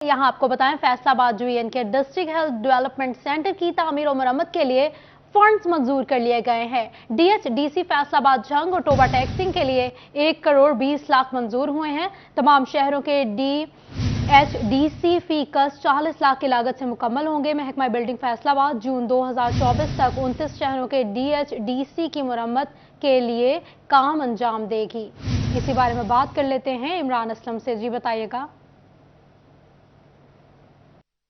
यहाँ आपको बताएं, फैसलाबाद JN के डिस्ट्रिक्ट हेल्थ डेवलपमेंट सेंटर की तामीर और मरम्मत के लिए फंड्स मंजूर कर लिए गए हैं। DHDC फैसलाबाद जंग और टोबा टैक्सिंग के लिए 1 करोड़ 20 लाख मंजूर हुए हैं। तमाम शहरों के DHDC फीकस 40 लाख की लागत से मुकम्मल होंगे। महकमा बिल्डिंग फैसलाबाद जून 2024 तक 29 शहरों के DHDC की मरम्मत के लिए काम अंजाम देगी। इसी बारे में बात कर लेते हैं इमरान असलम से। जी बताइएगा।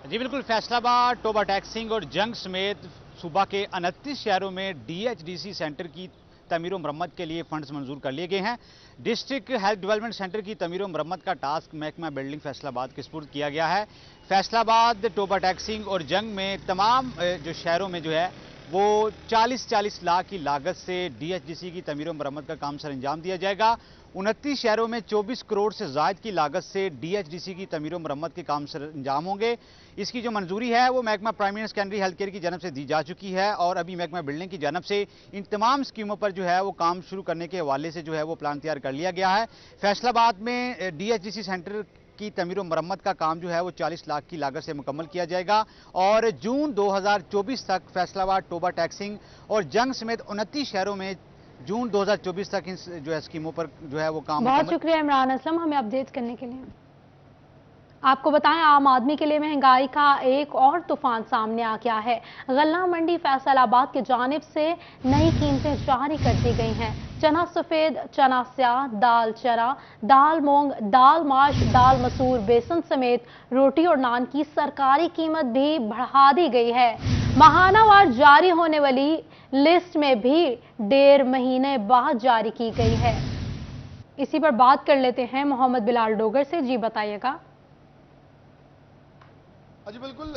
जी बिल्कुल, फैसलाबाद, टोबा टैक्सिंग और जंग समेत सूबा के 29 शहरों में DHDC सेंटर की तमीर और मरम्मत के लिए फंड्स मंजूर कर लिए गए हैं। डिस्ट्रिक्ट हेल्थ डेवलपमेंट सेंटर की तमीर और मरम्मत का टास्क महकमा बिल्डिंग फैसलाबाद के सुपुर्द किया गया है। फैसलाबाद, टोबा टैक्सिंग और जंग में तमाम जो शहरों में जो है वो 40-40 लाख की लागत से DHDC की तमीर और मरम्मत का काम सर अंजाम दिया जाएगा। 29 शहरों में 24 करोड़ से ज़ायद की लागत से DHDC की तमीर और मरम्मत के काम सर अंजाम होंगे। इसकी जो मंजूरी है वो महकमा प्राइमरी सेकेंडरी हेल्थ केयर की जानब से दी जा चुकी है और अभी महकमा बिल्डिंग की जानब से इन तमाम स्कीमों पर जो है वो काम शुरू करने के हवाले से जो है वो प्लान तैयार कर लिया गया है। फैसलाबाद में DHDC सेंटर की तमीर और मरम्मत का काम जो है वो 40 लाख की लागत से मुकम्मल किया जाएगा और जून 2024 तक फैसलाबाद, टोबा टैक्सिंग और जंग समेत 29 शहरों में जून 2024 तक इन जो है स्कीमों पर जो है वो काम। बहुत शुक्रिया इमरान असलम हमें अपडेट करने के लिए। आपको बताएं, आम आदमी के लिए महंगाई का एक और तूफान सामने आ गया है। गल्ला मंडी फैसलाबाद की जानिब से नई कीमतें जारी कर दी गई हैं। चना सफेद, चना स्याह, दाल चना, दाल मूंग, दाल माश, दाल मसूर, बेसन समेत रोटी और नान की सरकारी कीमत भी बढ़ा दी गई है। माहानावार जारी होने वाली लिस्ट में भी 1.5 महीने बाद जारी की गई है। इसी पर बात कर लेते हैं मोहम्मद बिलाल डोगर से। जी बताइएगा। जी बिल्कुल,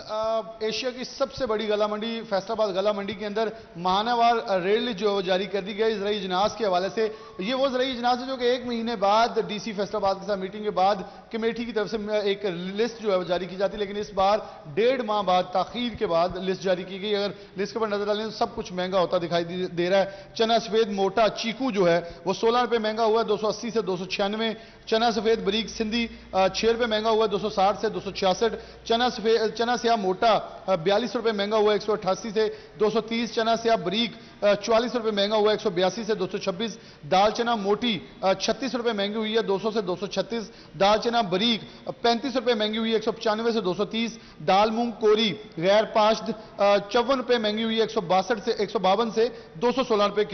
एशिया की सबसे बड़ी गला मंडी फैसलाबाद गला मंडी के अंदर माहानावार रेल जो जारी कर दी गई ज़राई इजनास के हवाले से। ये वो ज़राई इजनास है जो कि 1 महीने बाद DC फैसलाबाद के साथ मीटिंग के बाद कमेटी की तरफ से एक लिस्ट जो है वो जारी की जाती है, लेकिन इस बार 1.5 माह बाद ताखीर के बाद लिस्ट जारी की गई। अगर लिस्ट के ऊपर नजर डालें तो सब कुछ महंगा होता दिखाई दे रहा है। चना सफेद मोटा चीकू जो है वो 16 रुपये महंगा हुआ है 280 से 296। चना सफेद बरीक सिंधी 6 रुपये महंगा हुआ है 260 से 266। चना स्याह मोटा 42 रुपये महंगा हुआ 188 से 230। चना स्याह बरीक 44 रुपये महंगा हुआ 182 से 226। दाल चना मोटी 36 रुपये महंगी हुई है 200 से 236। दाल चना बरीक 35 रुपये महंगी हुई है 195 से 230। दाल मूंग कोरी गैर पाश्द 54 रुपये महंगी हुई है 152 से 216 रुपये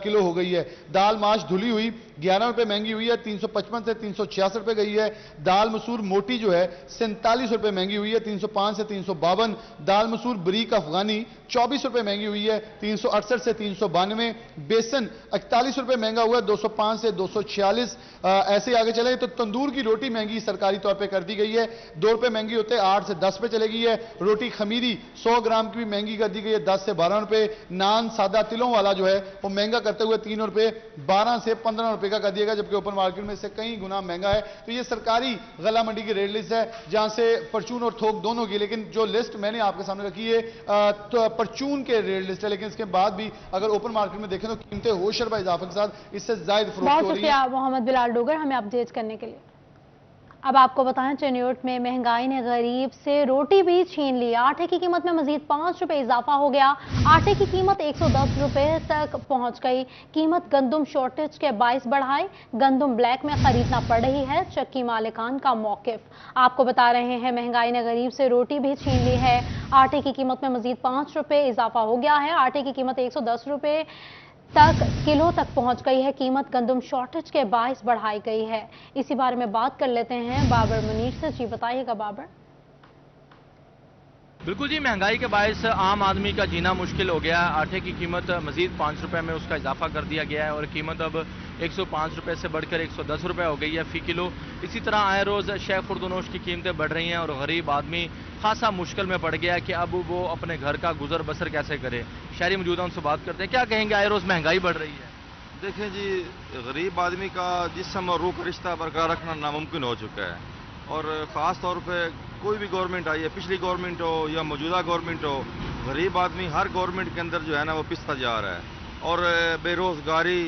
किलो हो गई है। दाल माश धुली हुई 11 रुपये महंगी हुई है 355 से 366 रुपये गई है। दाल मसूर मोटी जो है 47 रुपये महंगी हुई है 305 से 352। दाल मसूर बरीक अफगानी 24 रुपये महंगी हुई है 368 से 392। बेसन 41 रुपये महंगा हुआ है 205 से 246। ऐसे आगे चले तो तंदूर की रोटी महंगी सरकारी तौर पे कर दी गई है, 2 रुपये महंगी होते 8 से 10 पे चले गई है। रोटी खमीरी 100 ग्राम की भी महंगी कर दी गई है 10 से 12 रुपये। नान सादा तिलों वाला जो है वो महंगा करते हुए 3 रुपये 12 से 15 रुपये का कर दिएगा, जबकि ओपन मार्केट में इससे कई गुना महंगा है। तो ये सरकारी गला मंडी की रेट लिस्ट है जहां से परचून और थोक दोनों की, लेकिन जो लिस्ट मैंने आपके सामने रखी है तो परचून के रेट लिस्ट है, लेकिन इसके बाद भी अगर ओपन मार्केट में देखें तो कीमतें होशरबा इजाफे के साथ इससे ज्यादा फरोख्त हो रही है। मोहम्मद बिलाल डोगर हमें अपडेट करने के लिए। अब आपको बताएं, चनियोट में महंगाई ने गरीब से रोटी भी छीन ली। आटे की कीमत में मजीद 5 रुपए इजाफा हो गया। आटे की कीमत 110 रुपए तक पहुंच गई। कीमत गंदम शॉर्टेज के बाइस बढ़ाई। गंदम ब्लैक में खरीदना पड़ रही है। चक्की मालिकान का मौकिफ। आपको बता रहे हैं, महंगाई ने गरीब से रोटी भी छीन ली है। आटे की कीमत में मजीद 5 रुपए इजाफा हो गया है। आटे की कीमत 110 रुपए तक किलो तक पहुंच गई है। कीमत गंदम शॉर्टेज के बाइस बढ़ाई गई है। इसी बारे में बात कर लेते हैं बाबर मुनीर से। जी बताइएगा बाबर। बिल्कुल जी, महंगाई के बायस आम आदमी का जीना मुश्किल हो गया है। आटे की कीमत मजीद 5 रुपये में उसका इजाफा कर दिया गया है और कीमत अब 105 रुपये से बढ़कर 110 रुपये हो गई है फी किलो। इसी तरह आए रोज़ शय खुर्दनोश की कीमतें बढ़ रही हैं और गरीब आदमी खासा मुश्किल में पड़ गया है कि अब वो अपने घर का गुजर बसर कैसे करे। शहरी मौजूदा उनसे बात करते हैं, क्या कहेंगे, आए रोज़ महंगाई बढ़ रही है। देखें जी, गरीब आदमी का जिस्म और रूह का रिश्ता बरकरार रखना नामुमकिन हो चुका है और ख़ास तौर पे कोई भी गवर्नमेंट आई है, पिछली गवर्नमेंट हो या मौजूदा गवर्नमेंट हो, गरीब आदमी हर गवर्नमेंट के अंदर जो है ना वो पिसता जा रहा है और बेरोज़गारी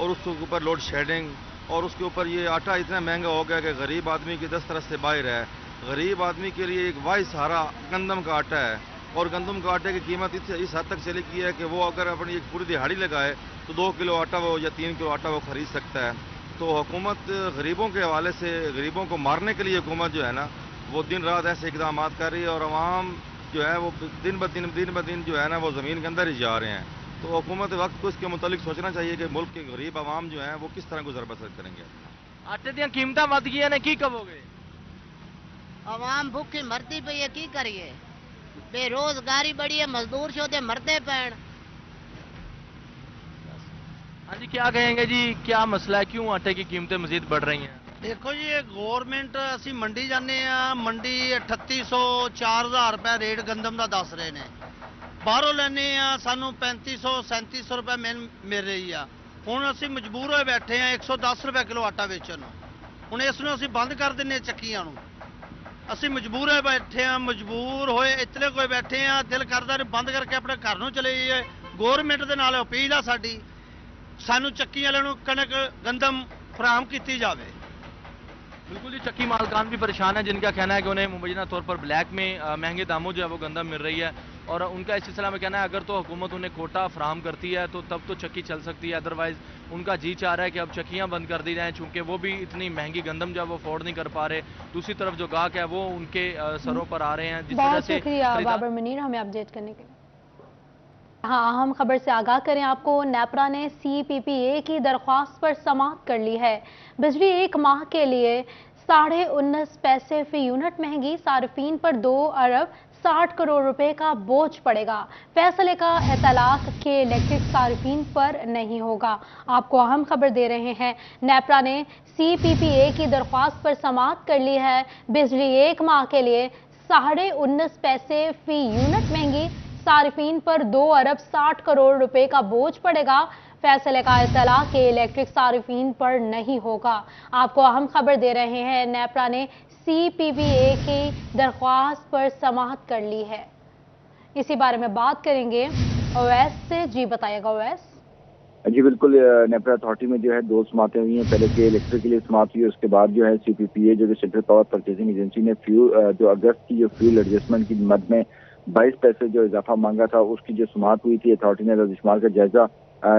और उसके ऊपर लोड शेडिंग और उसके ऊपर ये आटा इतना महंगा हो गया कि गरीब आदमी की दस्तरस से बाहर है। गरीब आदमी के लिए एक वाही सहारा गंदम का आटा है। और गंदम का आटे की कीमत इस हद तक चली गई है कि वो अगर अपनी एक पूरी दिहाड़ी लगाए तो 2 किलो आटा वो या 3 किलो आटा वो खरीद सकता है। तो हुकूमत गरीबों के हवाले से, गरीबों को मारने के लिए हुकूमत जो है ना वो दिन रात ऐसे इकदाम कर रही है, और आवाम जो है वो दिन ब दिन जो है ना वो ज़मीन के अंदर ही जा रहे हैं। तो हुकूमत वक्त को इसके मुतालिक सोचना चाहिए कि मुल्क के गरीब आवाम जो हैं वो किस तरह गुजर बसर करेंगे। आटे ਦੀਆਂ ਕੀਮਤਾਂ ਵੱਧ ਗਈਆਂ ਨੇ, ਕੀ ਕਹੋਗੇ? आवाम भुखी मरती पई है, की करिए? बेरोजगारी बढ़ी है, मजदूर शोधे मरते पैण। हाँ जी, क्या कहेंगे जी, क्या मसला है, क्यों आटे की कीमतें मजीद बढ़ रही हैं? देखो जी, ये गवर्नमेंट असी मंडी जाने मंडी 3800 4000 रुपए रेट गंदम का दस रहे ने, बाहरों लेने सानू 3500 3700 रुपए मिल रही है। हुण असी मजबूर होए बैठे हैं 110 रुपए किलो आटा बेचण। हुण इस नूं असी बंद कर दिंने चक्कियां नूं, असी मजबूर होए बैठे हैं, मजबूर होए इतने कोई बैठे हैं, दिल करदा ने बंद करके अपने घर नूं चले जाइए। गवर्नमेंट दे नाल अपील आ साडी, सानू चक्की वाले नूं कणक गंदम फराहम कीती जावे। बिल्कुल जी, चक्की मालकान भी परेशान है, जिनका कहना है कि उन्हें मुबैना तौर पर ब्लैक में महंगे दामों जो है वो गंदम मिल रही है, और उनका इस सिलसिला में कहना है अगर तो हुकूमत उन्हें कोटा फराहम करती है तो तब तो चक्की चल सकती है, अदरवाइज उनका जी चाह रहा है कि अब चक्कियां बंद कर दी जाएं, चूंकि वो भी इतनी महंगी गंदम जो है वो अफोर्ड नहीं कर पा रहे। दूसरी तरफ जो गाहक है वो उनके सरों पर आ रहे हैं, जिस तरह बहुत से शुक्रिया बाबर मुनीर हमें अपडेट करने के लिए। हाँ, अहम खबर से आगाह करें आपको। नेपरा ने CPPA की दरख्वास्त पर समाअत कर ली है। बिजली 1 माह के लिए 19.5 पैसे फी यूनिट महंगी, सार्फिन पर 2 अरब 60 करोड़ रुपए का बोझ पड़ेगा। फैसले का इतलाक के इलेक्ट्रिक सार्फिन पर नहीं होगा। आपको अहम खबर दे रहे हैं, नेपरा ने CPPA की दरख्वास्त पर समाअत कर ली है। बिजली 1 माह के लिए 19.5 पैसे फी यूनिट महंगी, सार्फिन पर 2 अरब 60 करोड़ रुपए का बोझ पड़ेगा। फैसले का इतलाक के इलेक्ट्रिक सार्फिन पर नहीं होगा। आपको अहम खबर दे रहे हैं, नेपरा ने CPPA की दरख्वास्त पर समाअत कर ली है। इसी बारे में बात करेंगे ओवैस से। जी बताइएगा ओवैस। जी बिल्कुल, नेपरा अथॉरिटी में जो है 2 समातें हुई हैं। पहले के इलेक्ट्रिक के लिए समात हुई, उसके बाद जो है CPPA जो कि सेंट्रल पावर परचेजिंग एजेंसी ने फ्यूल जो अगस्त की जो फ्यूल एडजस्टमेंट की मद में 22 पैसे जो इजाफा मांगा था, उसकी जो समात हुई थी, अथॉरिटी ने रद्द-ए-शुमार का जायजा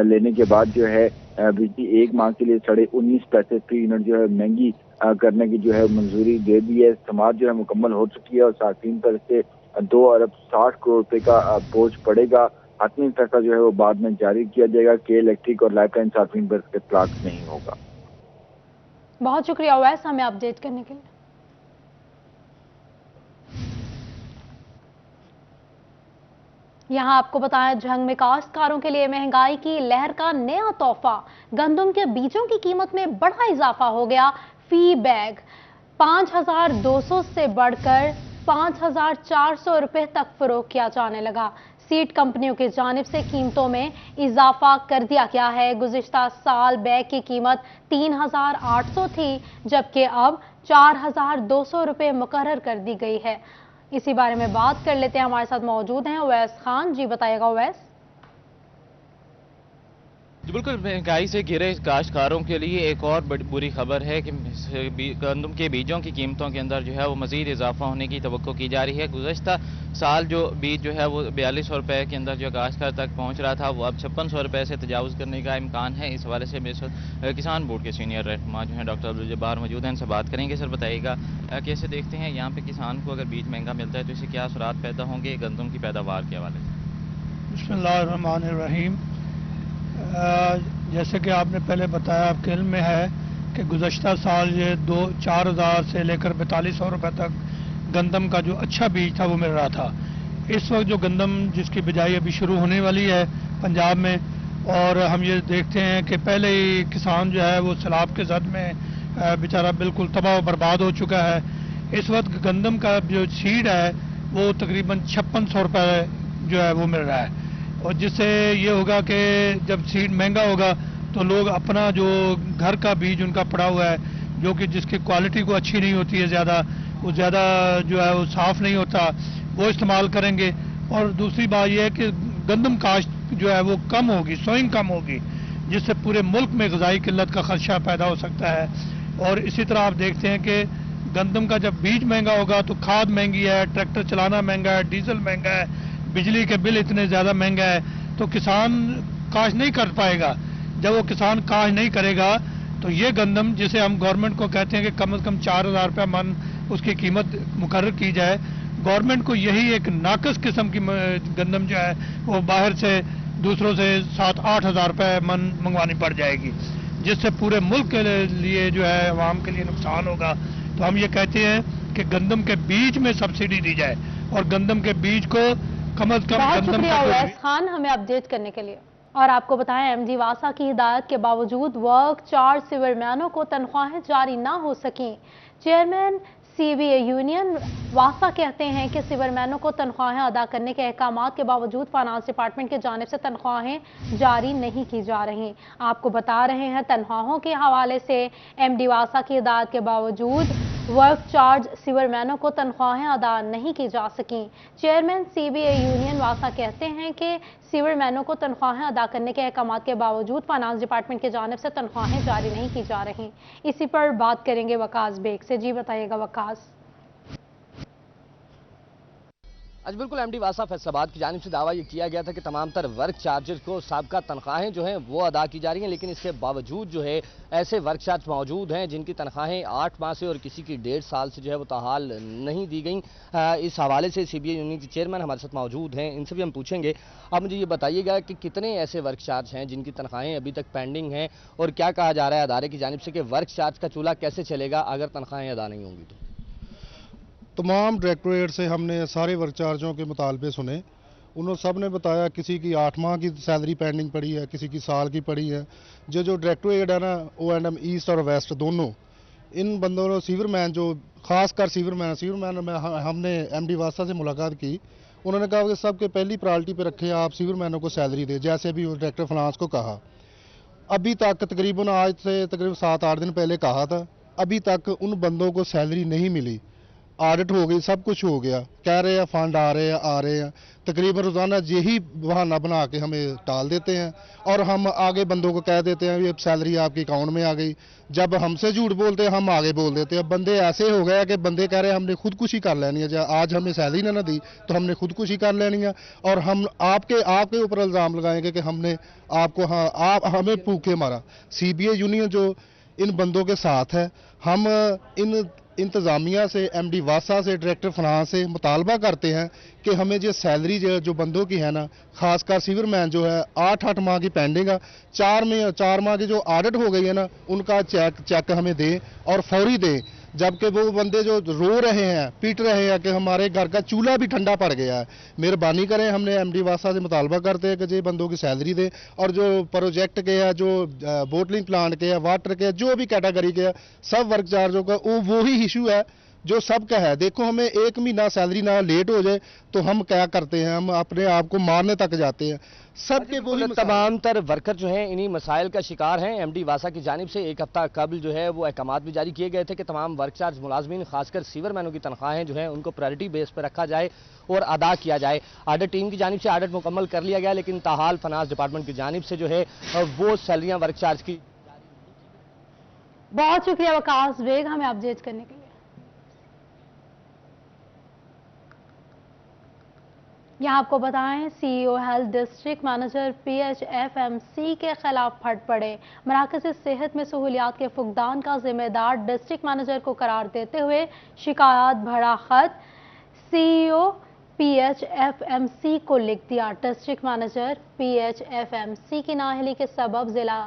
लेने के बाद जो है बिजली 1 माह के लिए 19.5 पैसे फी यूनिट जो है महंगी करने की जो है मंजूरी दे दी है। समात जो है मुकम्मल हो चुकी है और सार्फिन पर इससे 2 अरब 60 करोड़ रुपए का बोझ पड़ेगा। हतमी फैसला जो है वो बाद में जारी किया जाएगा। के इलेक्ट्रिक और लाइफलाइन सार्फिन पर इसके इतलाक नहीं होगा। बहुत शुक्रिया ओवैस हमें अपडेट करने के लिए। यहाँ आपको बताएं, झंग में काश्तकारों के लिए महंगाई की लहर का नया तोहफा। गंदम के बीजों की कीमत में बड़ा इजाफा हो गया। फी बैग 5,200 से बढ़कर 5,400 रुपए तक फरोख्त किया जाने लगा। सीड कंपनियों की जानिब से कीमतों में इजाफा कर दिया गया है। गुज़िश्ता साल बैग की कीमत 3,800 थी, जबकि अब 4,200 रुपए मुकर्रर कर दी गई है। इसी बारे में बात कर लेते हैं, हमारे साथ मौजूद हैं ओवैस खान। जी बताइएगा ओवैस। बिल्कुल, महंगाई से घिरे काश्तकारों के लिए एक और बड़ी बुरी खबर है कि गंदम के बीजों की कीमतों के अंदर जो है वो मज़ीद इजाफा होने की तवक्को की जा रही है। गुज़श्ता साल जो बीज जो है वो 4200 रुपए के अंदर जो काश्तकार तक पहुंच रहा था, वो अब 5600 रुपए से तजावुज़ करने का इम्कान है। इस हवाले से किसान बोर्ड के सीनियर रहनुमा जो है डॉक्टर अब्दुल जब्बार मौजूद हैं, इनसे बात करेंगे। सर बताइएगा, कैसे देखते हैं यहाँ पे किसान को अगर बीज महंगा मिलता है तो इससे क्या असरात पैदा होंगे गंदम की पैदावार के हवाले से? बिस्मिल्लाहिर्रहमानिर्रहीम। जैसे कि आपने पहले बताया, आपके इल्म में है कि गुज़श्ता साल ये 4,000 से लेकर 4200 रुपये तक गंदम का जो अच्छा बीज था वो मिल रहा था। इस वक्त जो गंदम जिसकी बिजाई अभी शुरू होने वाली है पंजाब में, और हम ये देखते हैं कि पहले ही किसान जो है वो सैलाब के जद में बेचारा बिल्कुल तबाह बर्बाद हो चुका है। इस वक्त गंदम का जो सीड है वो तकरीबन 5600 रुपये जो है वो मिल रहा है, और जिससे ये होगा कि जब सीड महंगा होगा तो लोग अपना जो घर का बीज उनका पड़ा हुआ है, जो कि जिसकी क्वालिटी को अच्छी नहीं होती है, वो ज़्यादा जो है वो साफ़ नहीं होता, वो इस्तेमाल करेंगे। और दूसरी बात यह है कि गंदम काश्त जो है वो कम होगी, सोइंग कम होगी, जिससे पूरे मुल्क में ग़िज़ाई किल्लत का खदशा पैदा हो सकता है। और इसी तरह आप देखते हैं कि गंदम का जब बीज महंगा होगा तो खाद महंगी है, ट्रैक्टर चलाना महंगा है, डीजल महंगा है, बिजली के बिल इतने ज़्यादा महंगा है, तो किसान काश नहीं कर पाएगा। जब वो किसान काश नहीं करेगा तो ये गंदम जिसे हम गवर्नमेंट को कहते हैं कि कम से कम 4,000 रुपये मन उसकी कीमत मुकर्रर की जाए, गवर्नमेंट को यही एक नाकस किस्म की गंदम जो है वो बाहर से दूसरों से 7-8 हज़ार रुपये मन मंगवानी पड़ जाएगी, जिससे पूरे मुल्क के लिए जो है आवाम के लिए नुकसान होगा। तो हम ये कहते हैं कि गंदम के बीज में सब्सिडी दी जाए और गंदम के बीज को कम से कम बहुत गंदम शुक्रिया का अवैस खान हमें अपडेट करने के लिए। और आपको बताएं, एमडी वासा की हिदायत के बावजूद वर्क चार्ज सीवरमैनों को तनख्वाहें जारी ना हो सकी। चेयरमैन सीबीए यूनियन वासा कहते हैं कि सीवरमैनों को तनख्वाहें अदा करने के अहकामात के बावजूद फाइनेंस डिपार्टमेंट की जानिब से तनख्वाहें जारी नहीं की जा रही। आपको बता रहे हैं, तनख्वाहों के हवाले से एमडी वासा की हिदायत के बावजूद वर्क चार्ज सीवरमैनों को तनख्वाहें अदा नहीं की जा सकी। चेयरमैन सीबीए यूनियन वासा कहते हैं कि सीवरमैनों को तनख्वाहें अदा करने के अहकामात के बावजूद फाइनेंस डिपार्टमेंट की जानिब से तनख्वाहें जारी नहीं की जा रही। इसी पर बात करेंगे वकास बेग से। जी बताइएगा वकास। आज बिल्कुल एमडी वासा फैसलाबाद की जानिब से दावा ये किया गया था कि तमाम तर वर्क चार्जर को साबका तनख्वाहें जो हैं वो अदा की जा रही हैं, लेकिन इसके बावजूद जो है ऐसे वर्क चार्ज मौजूद हैं जिनकी तनख्वाहें 8 माह से और किसी की 1.5 साल से जो है वो ताहाल नहीं दी गई। इस हवाले से सीबीए यूनियन के चेयरमैन हमारे साथ मौजूद हैं, इनसे भी हम पूछेंगे। आप मुझे ये बताइएगा कि कितने ऐसे वर्क चार्ज हैं जिनकी तनख्वाहें अभी तक पेंडिंग हैं, और क्या कहा जा रहा है अदारे की जानिब से कि वर्क चार्ज का चूल्हा कैसे चलेगा अगर तनख्वाहें अदा नहीं होंगी तो? तमाम डायरेक्टरेट से हमने सारे वर्क चार्जों के मुतालबे सुने। उन्होंने सब ने बताया किसी की 8 माह की सैलरी पेंडिंग पड़ी है, किसी की साल की पड़ी है। जो डायरेक्टरेट है ना, O&M ईस्ट और वेस्ट दोनों, इन बंदों ने सीवरमैन जो खास कर सीवरमैन में हमने एमडी वासा से मुलाकात की। उन्होंने कहा कि सबके पहली प्रायोरिटी पे रखें आप सीवरमैनों को सैलरी दे, जैसे अभी डायरेक्टर फाइनेंस को कहा। अभी तक तकरीबन आज से तकरीबन 7-8 दिन पहले कहा था, अभी तक उन बंदों को सैलरी नहीं मिली। ऑडिट हो गई, सब कुछ हो गया, कह रहे हैं फंड आ रहे हैं, तकरीबन रोज़ाना यही बहाना बना के हमें टाल देते हैं और हम आगे बंदों को कह देते हैं ये सैलरी आपके अकाउंट में आ गई। जब हमसे झूठ बोलते हैं हम आगे बोल देते हैं। बंदे ऐसे हो गए कि बंदे कह रहे हैं हमने खुदकुशी कर लेनी है, जब आज हमें सैलरी ना दी तो हमने खुदकुशी कर लेनी है और हम आपके ऊपर इल्ज़ाम लगाएंगे कि हमने आपको आप हमें भूखे मारा। सीबीए यूनियन जो इन बंदों के साथ है, हम इन इंतज़ामिया से, एमडी वासा से, डायरेक्टर फाइनेंस से मुतालबा करते हैं कि हमें जो सैलरी जो बंदों की है ना, खासकर सीवरमैन जो है 8-8 माह की पेंडिंग है, 4 माह की जो ऑडिट हो गई है ना, उनका चेक हमें दें और फौरी दें। जबकि वो बंदे जो रो रहे हैं, पीट रहे हैं कि हमारे घर का चूल्हा भी ठंडा पड़ गया है, मेहरबानी करें। हमने एमडी वासा से मुतालबा करते हैं कि ये बंदों की सैलरी दें और जो प्रोजेक्ट के है, जो बोटलिंग प्लांट के है, वाटर के है, जो भी कैटेगरी के है, सब वर्क चार्जों का वो ही इशू है जो सबका है। देखो, हमें 1 महीना सैलरी ना लेट हो जाए तो हम क्या करते हैं, हम अपने आप को मारने तक जाते हैं। सबके वही तमाम तर वर्कर जो हैं इन्हीं मसाइल का शिकार हैं। एमडी वासा की जानिब से 1 हफ्ता कबल जो है वो अहकामात भी जारी किए गए थे कि तमाम वर्क चार्ज मुलाजमीन खासकर सीवरमैनों की तनख्वाहें जो हैं उनको प्रायोरिटी बेस पर रखा जाए और अदा किया जाए। ऑडिट टीम की जानिब से ऑडिट मुकम्मल कर लिया गया, लेकिन ताहाल फाइनेंस डिपार्टमेंट की जानिब से जो है वो सैलरियाँ वर्क चार्ज की। बहुत शुक्रिया वकास बेग हमें अपडेट करने के लिए। यहाँ आपको बताएं, CEO health district manager PHFMC के खिलाफ फट पड़े। मराकज़ सेहत में सहूलियात के फुकदान का जिम्मेदार डिस्ट्रिक्ट मैनेजर को करार देते हुए शिकायत भरा खत सीईओ PHFMC को लिख दिया। डिस्ट्रिक्ट मैनेजर PHFMC की नाअहली के सबब जिला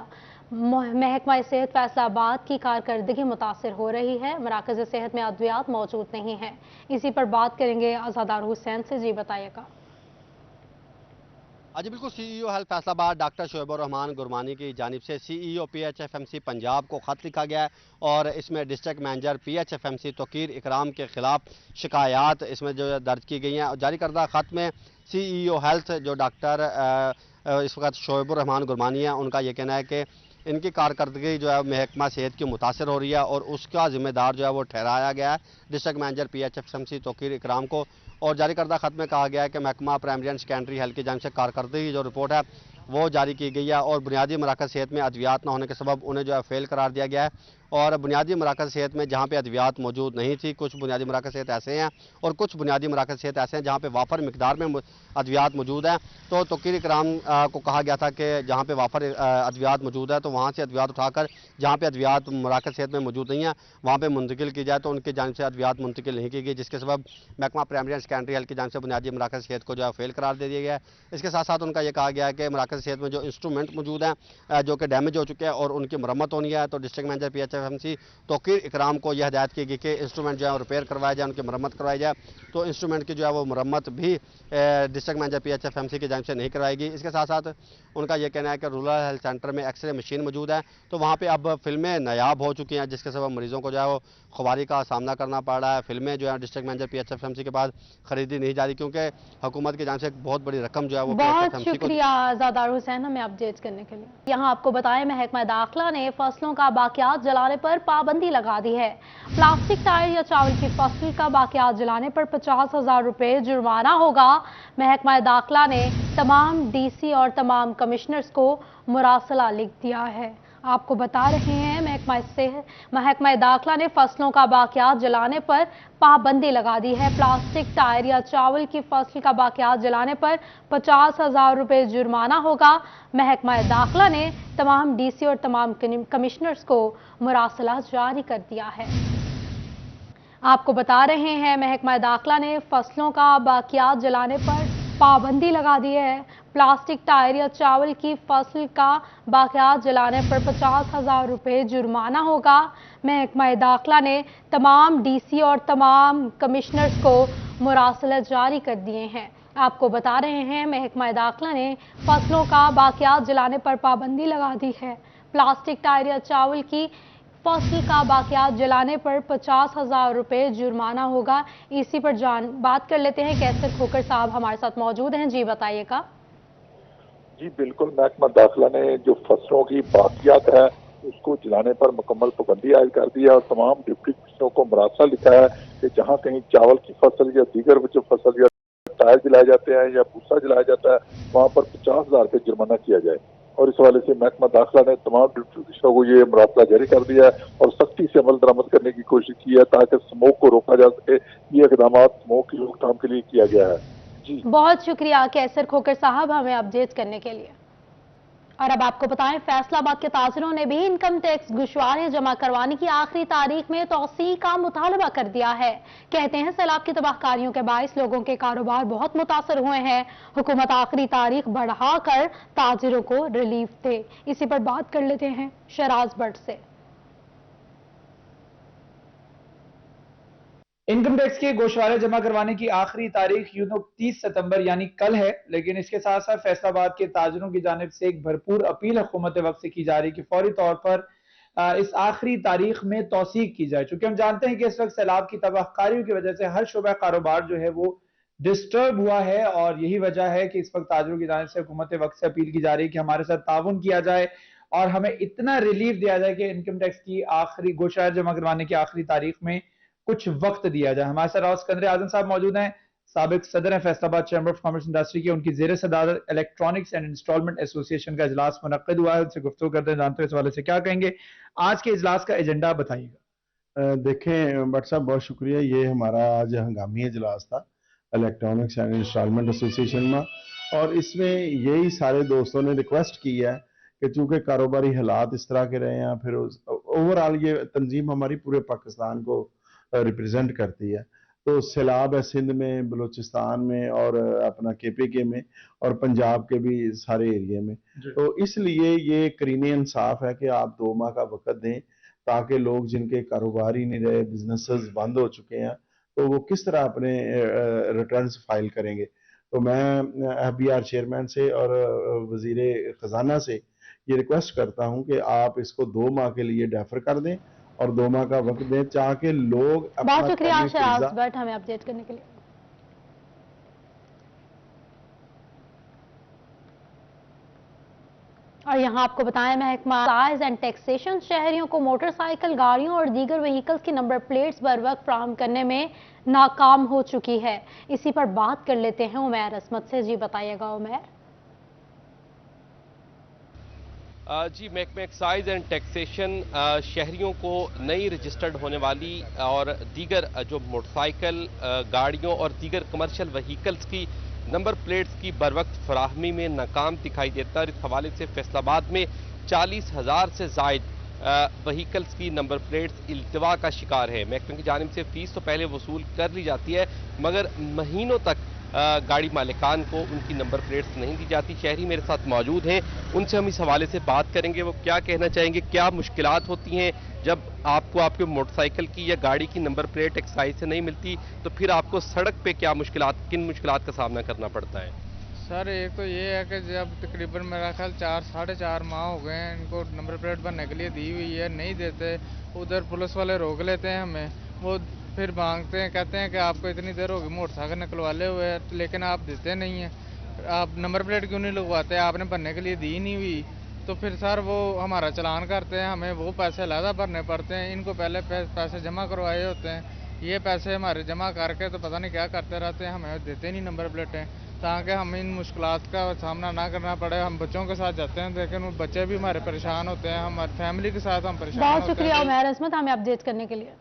महकमा सेहत फैसलाबाद की कारकर्दगी मुतासर हो रही है। मराकज़ सेहत में अद्वियात मौजूद नहीं है। इसी पर बात करेंगे अज़ादार हुसैन से। जी बताइएगा। जी बिल्कुल, CEO health Faisalabad doctor Shoaibur Rehman Gurmani की जानिब से सीईओ PHFMC पंजाब को ख़त लिखा गया है और इसमें डिस्ट्रिक्ट मैनेजर PHFMC तोकीर इकराम के खिलाफ शिकायत इसमें जो दर्ज की गई हैं। जारी करदा ख़त में सीईओ हेल्थ जो डॉक्टर इस वक्त शोएबुर रहमान गुरमानी है, उनका ये कहना है कि इनकी कारकर्दगी जो है महकमा सेहत की मुतासर हो रही है और उसका जिम्मेदार जो है वो ठहराया गया है डिस्ट्रिक्ट मैनेजर PHFMC तोकीर इकराम को। और जारी करदा खत में कहा गया है कि महकमा प्राइमरी एंड सेकेंडरी हेल्थ की जानिब से कारकर्दगी जो रिपोर्ट है वो जारी की गई है और बुनियादी मराकज़ सेहत में अद्वियात न होने के सबब उन्हें जो है फेल करार दिया गया है। और बुनियादी मराकज़ सेहत में जहाँ पे अद्वियात मौजूद नहीं थी, कुछ बुनियादी मराकज़ सेहत ऐसे हैं और कुछ बुनियादी मराकज़ सेहत ऐसे हैं जहाँ पे वाफर मिकदार में अद्वियात मौजूद हैं। तो तौकीर इकराम को कहा गया था कि जहाँ पे वाफर अद्वियात मौजूद है तो वहाँ से अद्वियात उठाकर जहाँ पे अद्वियात मराकज़ सेहत में मौजूद नहीं है वहाँ पे मुंतकिल की जाए, तो उनकी जानिब से अद्वियात मुंतकिल नहीं की गई, जिसके सबब महकमा प्राइमरी एंड सेकेंडरी हेल्थ की जानिब से बुनियादी मराकज़ सेहत को जो है फेल करार दे दिया गया है। इसके साथ साथ उनका ये कहा गया है कि मराकज़ सेहत में जो इंस्ट्रूमेंट मौजूद हैं जो कि डैमेज हो चुके हैं और उनकी मरम्मत होनी है, तो डिस्ट्रिक्ट मैनेजर PHFMC तौकीर इकराम को यह हदायत की गई कि इंस्ट्रूमेंट जो है रिपेयर करवाया जाए, उनकी मरम्मत करवाई जाए। तो इंस्ट्रूमेंट की जो है वो मरम्मत भी डिस्ट्रिक्ट मैनेजर PHFMC की जानिब से नहीं करवाएगी। इसके साथ साथ उनका यह कहना है कि रूरल हेल्थ सेंटर में एक्सरे मशीन मौजूद है, तो वहाँ पे अब फिल्में नायाब हो चुकी हैं, जिसके सबब मरीजों को जो है वो खुबारी का सामना करना पड़ रहा है। फिल्में जो है डिस्ट्रिक्ट मैनेजर PHFMC के बाद खरीदी नहीं जा रही, क्योंकि हुकूमत की जानिब से एक बहुत बड़ी रकम जो है वो बहुत शुक्रिया आजादार हुसैन हमें अपडेट करने के लिए। यहाँ आपको बताएं, महकमा दाखिला ने फसलों का बाकियात जलाने पर पाबंदी लगा दी है। प्लास्टिक टायर या चावल की फसल का बाकियात जलाने पर 50,000 रुपए जुर्माना होगा। महकमा दाखिला ने तमाम DC और तमाम कमिश्नर्स को मुरासला लिख दिया है। आपको बता रहे हैं महकमा दाखिला ने फसलों का बाकियात जलाने पर पाबंदी लगा दी है। प्लास्टिक टायर या चावल की फसल का बाकियात जलाने पर 50,000 रुपए जुर्माना होगा। महकमा दाखिला ने तमाम DC और तमाम कमिश्नर्स को मुरासला जारी कर दिया है। आपको बता रहे हैं महकमा दाखिला ने फसलों का बाकियात जलाने पर पाबंदी लगा दी है। प्लास्टिक टायर या चावल की फसल का बाकियात जलाने पर 50,000 रुपए जुर्माना होगा। महकमा दाखिला ने तमाम DC और तमाम कमिश्नर्स को मुरासला जारी कर दिए हैं। आपको बता रहे हैं महकमा दाखिला ने फसलों का बाकियात जलाने पर पाबंदी लगा दी है। प्लास्टिक टायर या चावल की फसल का बाकियात जलाने पर 50,000 रुपए जुर्माना होगा। इसी पर बात कर लेते हैं। कैसर खोकर साहब हमारे साथ मौजूद हैं, जी बताइएगा। जी बिल्कुल, महकमा दाखिला ने जो फसलों की बाकियात है उसको जलाने पर मुकम्मल पाबंदी आयद कर दी है और तमाम डिप्टी कमिश्नरों को मुरासला लिखा है कि जहाँ कहीं चावल की फसल या दीगर जो फसल या टायर जलाए जाते हैं या भूसा जलाया जाता है वहाँ पर 50,000 रुपये जुर्माना किया जाए। और इस हवाले से महकमा दाखिला ने तमाम डिप्टी कमिश्नरों को ये मुरासला जारी कर दिया है और सख्ती से अमल दरामद करने की कोशिश की है ताकि स्मोक को रोका जा सके। ये इकदाम स्मोक की रोकथाम के लिए किया गया है। जी बहुत शुक्रिया कैसर खोकर साहब हमें अपडेट करने के लिए। और अब आपको बताएं, फैसलाबाद के ताजिरों ने भी इनकम टैक्स घुशवारियां जमा करवाने की आखिरी तारीख में तौसीक का मुतालबा कर दिया है। कहते हैं सैलाब की तबाहकारियों के बायस लोगों के कारोबार बहुत मुतासर हुए हैं। हुकूमत आखिरी तारीख बढ़ाकर ताजिरों को रिलीफ दे। इसी पर बात कर लेते हैं शराज भट्ट से। इनकम टैक्स के गोशवारे जमा करवाने की आखिरी तारीख यूं तो 30 सितंबर यानी कल है, लेकिन इसके साथ साथ फैसलाबाद के ताजिरों की जानिब से एक भरपूर अपील हुकूमत वक्त से की जा रही है कि फौरी तौर पर इस आखिरी तारीख में तौसीक की जाए। चूंकि हम जानते हैं कि इस वक्त सैलाब की तबाहकारियों की वजह से हर शोबा कारोबार जो है वो डिस्टर्ब हुआ है और यही वजह है कि इस वक्त ताजिरों की जानिब से हुकूमत वक्त से अपील की जा रही है कि हमारे साथ ताउन किया जाए और हमें इतना रिलीफ दिया जाए कि इनकम टैक्स की आखिरी गोशवारे जमा करवाने की आखिरी तारीख में कुछ वक्त दिया जाए। हमारे साथ राव सिकंदर आजम साहब मौजूद हैं, साबिक सदर हैं Faisalabad chamber of commerce industry के। उनकी ज़ेर सदारत इलेक्ट्रॉनिक्स एंड इंस्टॉलमेंट एसोसिएशन का इजलास मुनक्किद हुआ है, उनसे गुफ्तगू करते हैं, जानते हैं इस हवाले से क्या कहेंगे। आज के इजलास का एजेंडा बताइएगा। देखें भट्ट साहब, बहुत शुक्रिया। ये हमारा आज हंगामी इजलास था इलेक्ट्रॉनिक्स एंड इंस्टॉलमेंट एसोसिएशन में, और इसमें यही सारे दोस्तों ने रिक्वेस्ट की है कि चूंकि कारोबारी हालात इस तरह के रहे हैं, फिर ओवरऑल ये तंजीम हमारी पूरे पाकिस्तान को रिप्रेजेंट करती है, तो सैलाब है सिंध में, बलूचिस्तान में और अपना KPK में और पंजाब के भी सारे एरिया में। तो इसलिए ये करीने इंसाफ है कि आप 2 माह का वक्त दें ताकि लोग जिनके कारोबार ही नहीं रहे, बिजनेसेस बंद हो चुके हैं, तो वो किस तरह अपने रिटर्न्स फाइल करेंगे। तो मैं FBR चेयरमैन से और वजीर खजाना से ये रिक्वेस्ट करता हूँ कि आप इसको 2 माह के लिए डेफर कर दें और 2 माह का वक्त दें ताकि लोग। बहुत शुक्रिया शराज भट्ट हमें अपडेट करने के लिए। और यहाँ आपको बताएं, महकमा एक्साइज एंड टैक्सेशन शहरियों को मोटरसाइकिल, गाड़ियों और दीगर व्हीकल्स की नंबर प्लेट्स बर वक्त फराहम करने में नाकाम हो चुकी है। इसी पर बात कर लेते हैं उमैर असमत से। जी बताइएगा उमैर। جی محکمہ ایکسائز اینڈ ٹیکسیشن شہریوں کو نئی رجسٹرڈ ہونے والی اور دیگر جو موٹر سائیکل گاڑیوں اور دیگر کمرشل وہیکلز کی نمبر پلیٹس کی بروقت فراہمی میں ناکام دکھائی دیتا ہے. اور اس حوالے سے فیصل آباد میں 40,000 سے زائد وہیکلز کی نمبر پلیٹس التوا کا شکار ہے. محکمہ کی جانب سے فیس تو پہلے وصول کر لی جاتی ہے مگر مہینوں تک گاڑی مالکان کو ان کی نمبر پلیٹس نہیں دی جاتی. شہری میرے ساتھ موجود ہیں, ان سے ہم اس حوالے سے بات کریں گے. وہ کیا کہنا چاہیں گے, کیا مشکلات ہوتی ہیں جب آپ کو آپ کے موٹر سائیکل کی یا گاڑی کی نمبر پلیٹ ایکسائز سے نہیں ملتی, تو پھر آپ کو سڑک پہ کیا مشکلات, کن مشکلات کا سامنا کرنا پڑتا ہے؟ سر ایک تو یہ ہے کہ جب تقریباً میرا خیال 4-4.5 ماہ ہو گئے ہیں ان کو نمبر پلیٹ بننے کے لیے دی ہوئی ہے, نہیں دیتے. ادھر پولیس والے روک لیتے ہیں ہمیں, وہ پھر مانگتے ہیں, کہتے ہیں کہ آپ کو اتنی دیر ہوگی موٹر سائیکل نکلوالے ہوئے ہیں, لیکن آپ دیتے نہیں ہیں. آپ نمبر پلیٹ کیوں نہیں لگواتے, آپ نے بننے کے لیے دی نہیں ہوئی. تو پھر سر وہ ہمارا چلان کرتے ہیں, ہمیں وہ پیسے علیحدہ بھرنے پڑتے ہیں. ان کو پہلے پیسے جمع کروائے ہوتے ہیں, یہ پیسے ہمارے جمع کر کے تو پتہ نہیں کیا کرتے رہتے ہیں, ہمیں دیتے نہیں نمبر پلیٹیں, تاکہ ہم ان مشکلات کا سامنا نہ کرنا پڑے. ہم بچوں کے ساتھ جاتے ہیں لیکن وہ بچے بھی ہمارے پریشان ہوتے ہیں, ہماری فیملی کے ساتھ ہم پریشان ہوتے ہیں. بہت شکریہ عمیر عصمت ہمیں اپڈیٹ کرنے کے لیے.